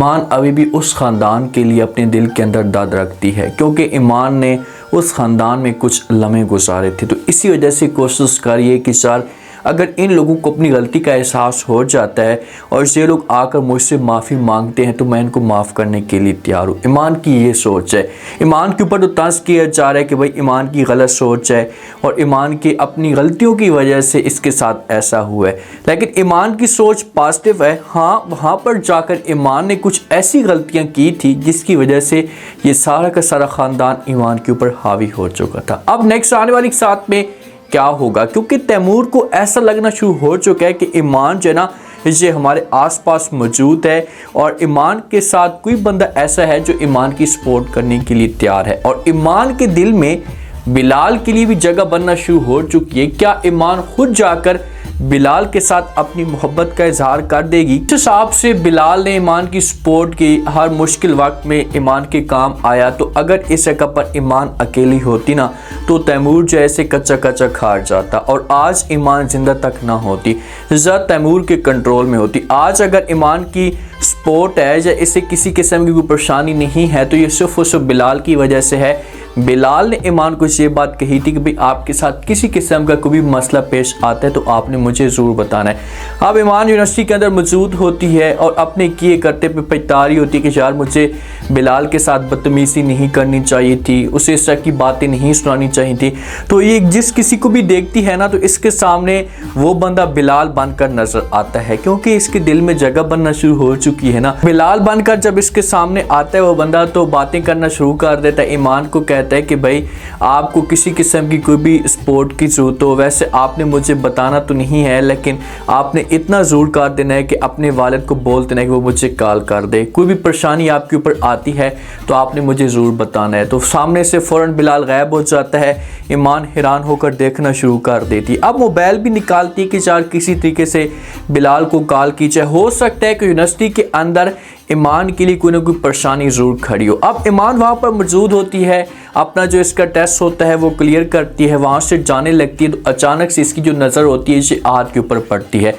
ईमान अभी भी उस ख़ानदान के लिए अपने दिल के अंदर दर्द रखती है, क्योंकि ईमान ने उस ख़ानदान में कुछ लम्हे गुजारे थे। तो इसी वजह से कोशिश करिए कि सर अगर इन लोगों को अपनी गलती का एहसास हो जाता है और ये लोग आकर मुझसे माफ़ी मांगते हैं तो मैं इनको माफ़ करने के लिए तैयार हूँ। ईमान की ये सोच है। ईमान के ऊपर तो तंज किया जा रहा है कि भाई ईमान की गलत सोच है और ईमान की अपनी गलतियों की वजह से इसके साथ ऐसा हुआ है, लेकिन ईमान की सोच पॉजिटिव है। हाँ, वहाँ पर जाकर ईमान ने कुछ ऐसी गलतियाँ की थी जिसकी वजह से ये सारा का सारा ख़ानदान ईमान के ऊपर हावी हो चुका था। अब नेक्स्ट आने वाली साथ में क्या होगा, क्योंकि तैमूर को ऐसा लगना शुरू हो चुका है कि ईमान जो है ना ये हमारे आसपास मौजूद है और ईमान के साथ कोई बंदा ऐसा है जो ईमान की सपोर्ट करने के लिए तैयार है। और ईमान के दिल में बिलाल के लिए भी जगह बनना शुरू हो चुकी है। क्या ईमान खुद जाकर बिलाल के साथ अपनी मोहब्बत का इजहार कर देगी? इस हिसाब से बिलाल ने ईमान की सपोर्ट की, हर मुश्किल वक्त में ईमान के काम आया। तो अगर इस जगह पर ईमान अकेली होती ना तो तैमूर जैसे कच्चा कच्चा खार जाता और आज ईमान जिंदा तक ना होती, ज़्यादा तैमूर के कंट्रोल में होती। आज अगर ईमान की सपोर्ट है या इसे किसी किस्म की कोई परेशानी नहीं है तो ये सिर्फ और सिर्फ बिलाल की वजह से है। बिलाल ने ईमान को ये बात कही थी कि भाई आपके साथ किसी किस्म का कोई मसला पेश आता है तो आपने मुझे ज़रूर बताना है। अब ईमान यूनिवर्सिटी के अंदर मौजूद होती है और अपने किए करते पे पछतारी होती है कि यार मुझे बिलाल के साथ बदतमीज़ी नहीं करनी चाहिए थी, उसे इस तरह की बातें नहीं सुनानी चाहिए थी। तो ये जिस किसी को भी देखती है ना तो इसके सामने वो बंदा बिलाल बनकर नज़र आता है, क्योंकि इसके दिल में जगह बनना शुरू हो चुकी है ना। बिलाल बनकर जब इसके सामने आता है वो बंदा तो बातें करना शुरू कर देता है। ईमान को कहता है कि भाई आपको किसी किस्म की कोई भी सपोर्ट की ज़रूरत हो, वैसे आपने मुझे बताना तो नहीं है लेकिन आपने इतना ज़रूर कर देना है कि अपने वालिद को बोल देना है कि वो मुझे कॉल कर दे। कोई भी परेशानी आपके ऊपर आती है तो आपने मुझे ज़रूर बताना है। तो सामने से फ़ौरन बिलाल गायब हो जाता है। ईमान हैरान होकर देखना शुरू कर देती। अब मोबाइल भी निकालती कि यार किसी तरीके से बिलाल को कॉल की जाए। हो सकता है कि यूनिवर्सिटी के अंदर ईमान के लिए कोई ना कोई परेशानी ज़रूर खड़ी हो। अब ईमान वहाँ पर मौजूद होती है, अपना जो इसका टेस्ट होता है वो क्लियर करती है, वहाँ से जाने लगती है। तो अचानक से इसकी जो नज़र होती है ये आद के ऊपर पड़ती है।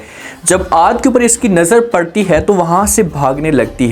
जब आद के ऊपर इसकी नज़र पड़ती है तो वहाँ से भागने लगती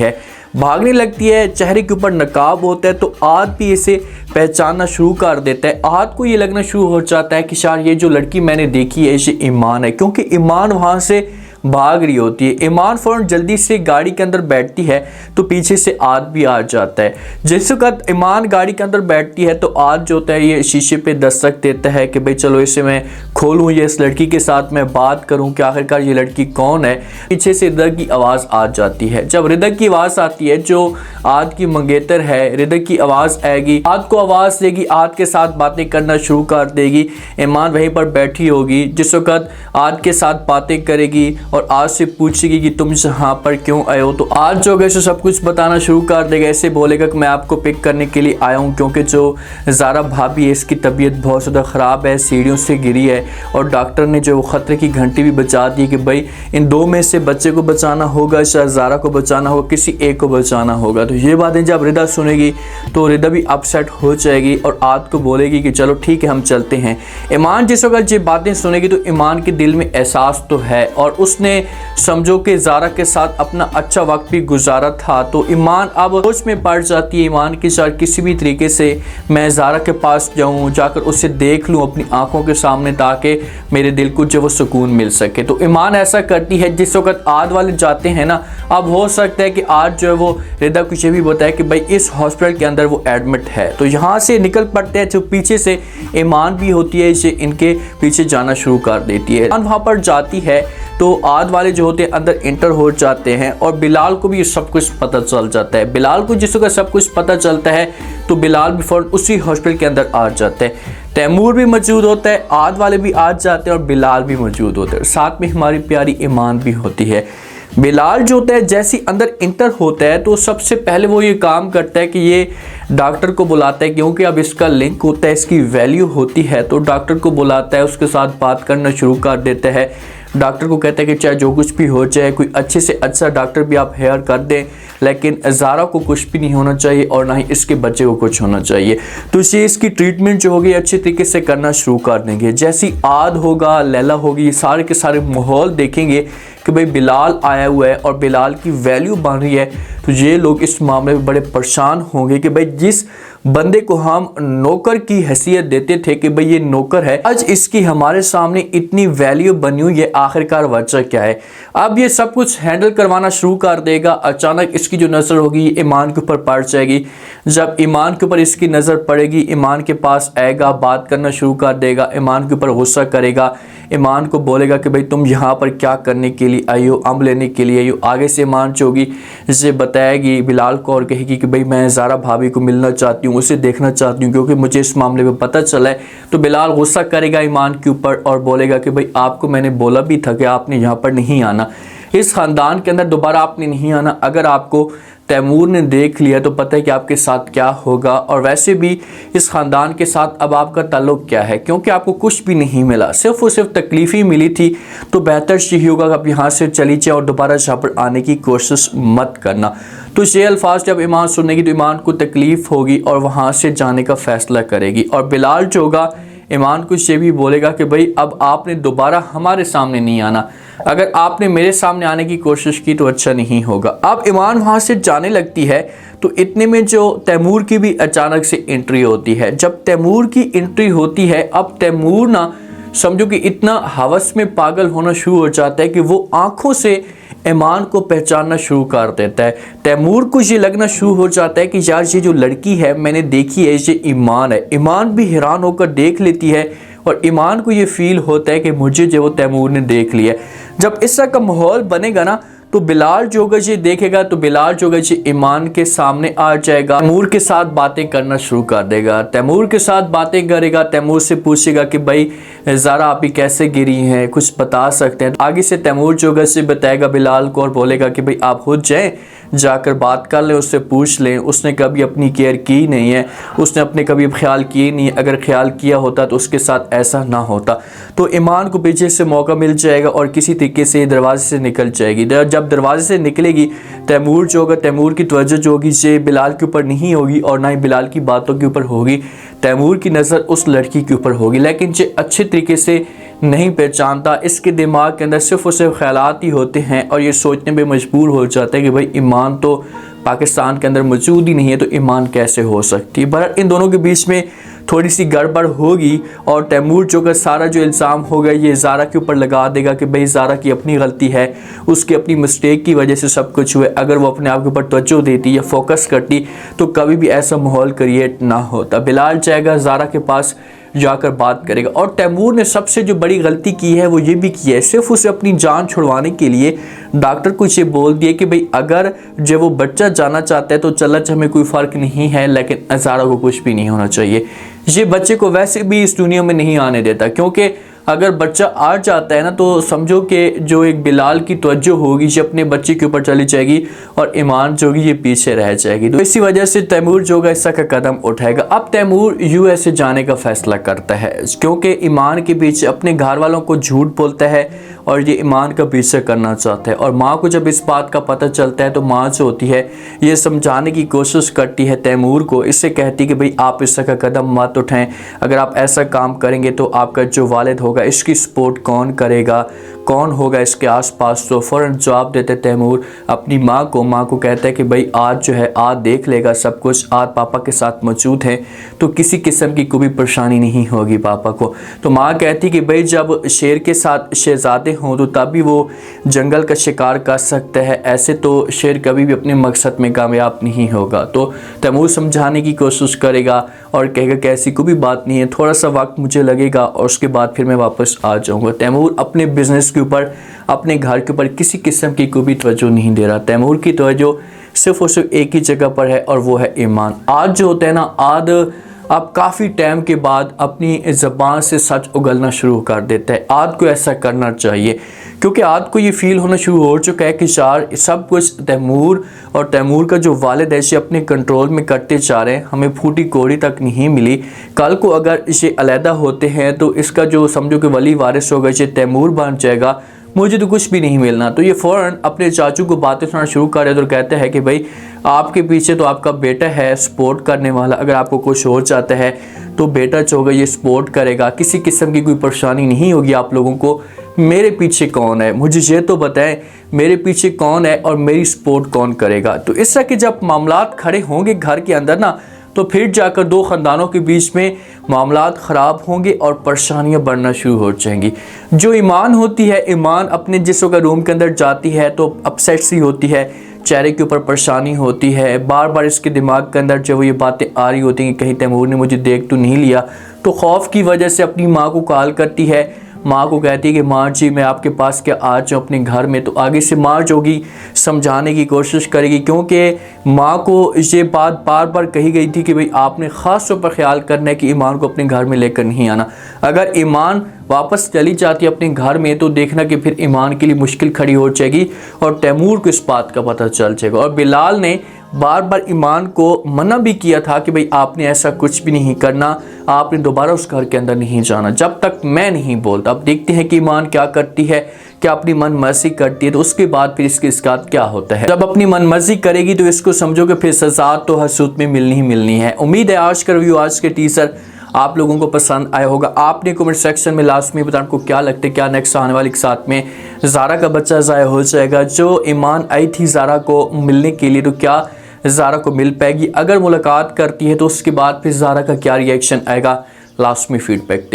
है। चेहरे के ऊपर नकाब होता है तो आद भी इसे पहचानना शुरू कर देता है। आद को ये लगना शुरू हो जाता है कि शायद ये जो लड़की मैंने देखी है ये ईमान है, क्योंकि ईमान वहाँ से भाग रही होती है। ईमान फ़ौरन जल्दी से गाड़ी के अंदर बैठती है तो पीछे से आद भी आ जाता है। जिस वक्त ईमान गाड़ी के अंदर बैठती है तो आद जो होता है ये शीशे पे दस्तक देता है कि भाई चलो इसे मैं खोलूँ, ये इस लड़की के साथ मैं बात करूँ कि आखिरकार ये लड़की कौन है। पीछे से रिदा की आवाज़ आ जाती है। जब रिदा की आवाज़ आती है जो आद की मंगेतर है, रिदा की आवाज़ आएगी, आद को आवाज़ देगी, आद के साथ बातें करना शुरू कर देगी। ईमान वहीं पर बैठी होगी, जिस वक्त आद के साथ बातें करेगी और आज से पूछेगी कि तुम यहाँ पर क्यों आए हो। तो आज जो है सब कुछ बताना शुरू कर देगा। ऐसे बोलेगा कि मैं आपको पिक करने के लिए आया हूँ क्योंकि जो ज़ारा भाभी है इसकी तबीयत बहुत ज़्यादा ख़राब है, सीढ़ियों से गिरी है और डॉक्टर ने जो ख़तरे की घंटी भी बजा दी कि भाई इन दो में से बच्चे को बचाना होगा, शायद ज़ारा को बचाना होगा, किसी एक को बचाना होगा। तो ये बातें जब रिदा सुनेगी तो रिदा भी अपसेट हो जाएगी और आद को बोलेगी कि चलो ठीक है हम चलते हैं। ईमान जिस वक्त ये बातें सुनेगी तो ईमान के दिल में एहसास तो है और उसने समझो कि ज़ारा के साथ अपना अच्छा वक्त भी गुजारा था। तो ईमान अब सोच में पड़ जाती है ईमान के साथ किसी भी तरीके से मैं ज़ारा के पास जाऊं, जाकर उसे देख लूं अपनी आंखों के सामने ताकि मेरे दिल को जो वो सुकून मिल सके। तो ईमान ऐसा करती है। जिस वक्त आद वाले जाते हैं ना, अब हो सकता है कि आज जो है वो रिदा कुछ भी बताए कि भाई इस हॉस्पिटल के अंदर वो एडमिट है। तो यहाँ से निकल पड़ते हैं। जो पीछे से ईमान भी होती है इसे इनके पीछे जाना शुरू कर देती है। वहाँ पर जाती है तो आद वाले जो होते हैं अंदर इंटर हो जाते हैं और बिलाल को भी ये सब कुछ पता चल जाता है। बिलाल को जिस वक्त सब कुछ पता चलता है तो बिलाल भी फ़ौरन उसी हॉस्पिटल के अंदर आ जाते हैं। तैमूर भी मौजूद होता है, आद वाले भी आ जाते हैं और बिलाल भी मौजूद होते हैं। साथ में हमारी प्यारी ईमान भी होती है। बिलाल जो होता है जैसे अंदर इंटर होता है तो सबसे पहले वो ये काम करता है कि ये डॉक्टर को बुलाता है, क्योंकि अब इसका लिंक होता है, इसकी वैल्यू होती है। तो डॉक्टर को बुलाता है, उसके साथ बात करना शुरू कर देता है। डॉक्टर को कहता है कि चाहे जो कुछ भी हो जाए, कोई अच्छे से अच्छा डॉक्टर भी आप हेयर कर दें, लेकिन ज़ारा को कुछ भी नहीं होना चाहिए और ना ही इसके बच्चे को कुछ होना चाहिए। तो इसे इसकी ट्रीटमेंट जो होगी अच्छे तरीके से करना शुरू कर देंगे। जैसी आद होगा, लैला होगी, ये सारे के सारे माहौल देखेंगे कि भाई बिलाल आया हुआ है और बिलाल की वैल्यू बढ़ रही है, तो ये लोग इस मामले में बड़े परेशान होंगे कि भाई जिस बंदे को हम नौकर की हैसियत देते थे कि भाई ये नौकर है, आज इसकी हमारे सामने इतनी वैल्यू बनी हुई है, आखिरकार वजह क्या है। अब ये सब कुछ हैंडल करवाना शुरू कर देगा। अचानक इसकी जो नज़र होगी ये ईमान के ऊपर पड़ जाएगी। जब ईमान के ऊपर इसकी नज़र पड़ेगी, ईमान के पास आएगा, बात करना शुरू कर देगा, ईमान के ऊपर गुस्सा करेगा, ईमान को बोलेगा कि भाई तुम यहाँ पर क्या करने के लिए आई हो, अम्ब लेने के लिए आई हो। आगे से ईमान जो होगी इसे बताएगी बिलाल को और कहेगी कि भाई मैं ज़ारा भाभी को मिलना चाहती हूँ, उसे देखना चाहती हूँ क्योंकि मुझे इस मामले में पता चला है। तो बिलाल गुस्सा करेगा ईमान के ऊपर और बोलेगा कि भाई आपको मैंने बोला भी था कि आपने यहाँ पर नहीं आना, इस ख़ानदान के अंदर दोबारा आपने नहीं आना। अगर आपको तैमूर ने देख लिया तो पता है कि आपके साथ क्या होगा। और वैसे भी इस ख़ानदान के साथ अब आपका ताल्लुक़ क्या है, क्योंकि आपको कुछ भी नहीं मिला, सिर्फ और सिर्फ तकलीफ़ ही मिली थी। तो बेहतर यही होगा कि आप यहाँ से चली जाए और दोबारा यहाँ पर आने की कोशिश मत करना। तो ये अल्फाज जब ईमान सुनेगी तो ईमान को तकलीफ़ होगी और वहाँ से जाने का फ़ैसला करेगी। और बिलाल जो होगा ईमान को ये भी बोलेगा कि भाई अब आपने दोबारा हमारे सामने नहीं आना, अगर आपने मेरे सामने आने की कोशिश की तो अच्छा नहीं होगा। अब ईमान वहाँ से जाने लगती है तो इतने में जो तैमूर की भी अचानक से एंट्री होती है। जब तैमूर की एंट्री होती है, अब तैमूर ना समझो कि इतना हवस में पागल होना शुरू हो जाता है कि वो आंखों से ईमान को पहचानना शुरू कर देता है। तैमूर को ये लगना शुरू हो जाता है कि यार ये जो लड़की है मैंने देखी है ये ईमान है। ईमान भी हैरान होकर देख लेती है और ईमान को ये फील होता है कि मुझे जो वो तैमूर ने देख लिया। जब इस तरह का माहौल बनेगा ना तो बिलाल जो होगा ये देखेगा तो बिलाल जो होगा ये ईमान के सामने आ जाएगा, तैमूर के साथ बातें करना शुरू कर देगा। तैमूर के साथ बातें करेगा, तैमूर से पूछेगा कि भाई ज़ारा आप ही कैसे गिरी हैं, कुछ बता सकते हैं। आगे से तैमूर जो होगा इसे बताएगा बिलाल को और बोलेगा कि भाई आप खुद जाएँ, जाकर बात कर लें, उससे पूछ लें, उसने कभी अपनी केयर की नहीं है, उसने अपने कभी ख्याल किए नहीं है, अगर ख्याल किया होता तो उसके साथ ऐसा ना होता। तो ईमान को पीछे से मौका मिल जाएगा और किसी तरीके से दरवाजे से निकल जाएगी। जब दरवाजे से निकलेगी तैमूर जो होगा, तैमूर की तवज्जो जो होगी ये बिलाल के ऊपर नहीं होगी और ना ही बिलाल की बातों के ऊपर होगी, तैमूर की नज़र उस लड़की के ऊपर होगी। लेकिन ये अच्छे तरीके से नहीं पहचानता, इसके दिमाग के अंदर सिर्फ और सिर्फ ख्यालात ही होते हैं और ये सोचने पे मजबूर हो जाता है कि भाई ईमान तो पाकिस्तान के अंदर मौजूद ही नहीं है, तो ईमान कैसे हो सकती है। बहरहाल इन दोनों के बीच में थोड़ी सी गड़बड़ होगी और तैमूर जो का सारा जो इल्ज़ाम होगा ये ज़ारा के ऊपर लगा देगा कि भाई ज़ारा की अपनी गलती है, उसकी अपनी मिस्टेक की वजह से सब कुछ हुआ। अगर वो अपने आप के ऊपर तवज्जो देती या फोकस करती तो कभी भी ऐसा माहौल क्रिएट ना होता। बिलाल जाएगा ज़ारा के पास, जाकर बात करेगा। और तैमूर ने सबसे जो बड़ी गलती की है वो ये भी की है, सिर्फ उसे अपनी जान छुड़वाने के लिए डॉक्टर को ये बोल दिया कि भाई अगर जब वो बच्चा जाना चाहता है तो चला हमें कोई फ़र्क नहीं है, लेकिन ज़ारा को कुछ भी नहीं होना चाहिए। ये बच्चे को वैसे भी इस दुनिया में नहीं आने देता, क्योंकि अगर बच्चा आ जाता है ना तो समझो कि जो एक बिलाल की तवज्जो होगी ये अपने बच्चे के ऊपर चली जाएगी और ईमान जो होगी ये पीछे रह जाएगी। तो इसी वजह से तैमूर जो होगा इसका कदम उठाएगा। अब तैमूर यूएसए जाने का फैसला करता है क्योंकि ईमान के पीछे अपने घर वालों को झूठ बोलता है और ये ईमान का पीछे करना चाहता है। और माँ को जब इस बात का पता चलता है तो माँ जो होती है ये समझाने की कोशिश करती है तैमूर को, इससे कहती कि भाई आप इस तरह का कदम मत उठाएं, अगर आप ऐसा काम करेंगे तो आपका जो वालिद होगा इसकी सपोर्ट कौन करेगा, कौन होगा इसके आसपास। तो फ़ौरन जवाब देते तैमूर अपनी माँ को कहता है कि भाई आज जो है आज देख लेगा सब कुछ, आज पापा के साथ मौजूद है तो किसी किस्म की कोई परेशानी नहीं होगी पापा को। तो माँ कहती कि भाई जब शेर के साथ शहजादे हों तो तभी वो जंगल का शिकार कर सकता है, ऐसे तो शेर कभी भी अपने मकसद में कामयाब नहीं होगा। तो तैमूर समझाने की कोशिश करेगा और कहेगा कि ऐसी कोई भी बात नहीं है, थोड़ा सा वक्त मुझे लगेगा और उसके बाद फिर मैं वापस आ जाऊँगा। तैमूर अपने बिजनेस के ऊपर, अपने घर के ऊपर किसी किस्म की कोई भी तवज्जो नहीं दे रहा। तैमूर की तवज्जो सिर्फ और सिर्फ एक ही जगह पर है और वो है ईमान। आज जो होता है ना, आज अब काफ़ी टाइम के बाद अपनी ज़बान से सच उगलना शुरू कर देता है। आज को ऐसा करना चाहिए क्योंकि आज को ये फील होना शुरू हो चुका है कि यार सब कुछ तैमूर और तैमूर का जो वालिद है ये अपने कंट्रोल में करते जा रहे हैं, हमें फूटी कोड़ी तक नहीं मिली। कल को अगर इसे अलहदा होते हैं तो इसका जो समझो कि वली वारिस होगा ये तैमूर बन जाएगा, मुझे तो कुछ भी नहीं मिलना। तो ये फ़ौरन अपने चाचू को बातें सुनाना शुरू कर रहे तो कहते हैं कि भाई आपके पीछे तो आपका बेटा है सपोर्ट करने वाला, अगर आपको कुछ हो जाता है तो बेटा जो होगा ये सपोर्ट करेगा, किसी किस्म की कोई परेशानी नहीं होगी आप लोगों को। मेरे पीछे कौन है, मुझे ये तो बताएं मेरे पीछे कौन है और मेरी सपोर्ट कौन करेगा। तो इस तरह के जब मामलात खड़े होंगे घर के अंदर ना, तो फिर जाकर दो ख़ानदानों के बीच में मामलात ख़राब होंगे और परेशानियां बढ़ना शुरू हो जाएंगी। जो ईमान होती है, ईमान अपने जिसम का रूम के अंदर जाती है तो अपसेट सी होती है, चेहरे के ऊपर परेशानी होती है, बार बार इसके दिमाग के अंदर जब ये बातें आ रही होती हैं कि कहीं तैमूर ने मुझे देख तो नहीं लिया, तो खौफ की वजह से अपनी माँ को कॉल करती है। माँ को कहती है कि माँ जी मैं आपके पास क्या आ जाऊँ अपने घर में। तो आगे से माँ जो होगी समझाने की कोशिश करेगी, क्योंकि माँ को ये बात बार बार कही गई थी कि भाई आपने ख़ास तौर पर ख्याल करना है कि ईमान को अपने घर में लेकर नहीं आना। अगर ईमान वापस चली जाती है अपने घर में तो देखना कि फिर ईमान के लिए मुश्किल खड़ी हो जाएगी और तैमूर को इस बात का पता चल जाएगा। और बिलाल ने बार बार ईमान को मना भी किया था कि भाई आपने ऐसा कुछ भी नहीं करना, आपने दोबारा उस घर के अंदर नहीं जाना जब तक मैं नहीं बोलता। अब देखते हैं कि ईमान क्या करती है, क्या अपनी मन मर्जी करती है, तो उसके बाद फिर इसके साथ क्या होता है। जब अपनी मन मर्जी करेगी तो इसको समझो कि फिर सजा तो हर सूरत में मिलनी ही मिलनी है। उम्मीद है आज का रिव्यू, आज के टीजर आप लोगों को पसंद आया होगा। आपने कमेंट सेक्शन में लास्ट में बताना आपको क्या लगता है, क्या नेक्स्ट आने वाले के साथ में ज़ारा का बच्चा ज़ाया हो जाएगा। जो ईमान आई थी ज़ारा को मिलने के लिए, तो क्या ज़ारा को मिल पाएगी? अगर मुलाकात करती है तो उसके बाद फिर ज़ारा का क्या रिएक्शन आएगा, लास्ट में फीडबैक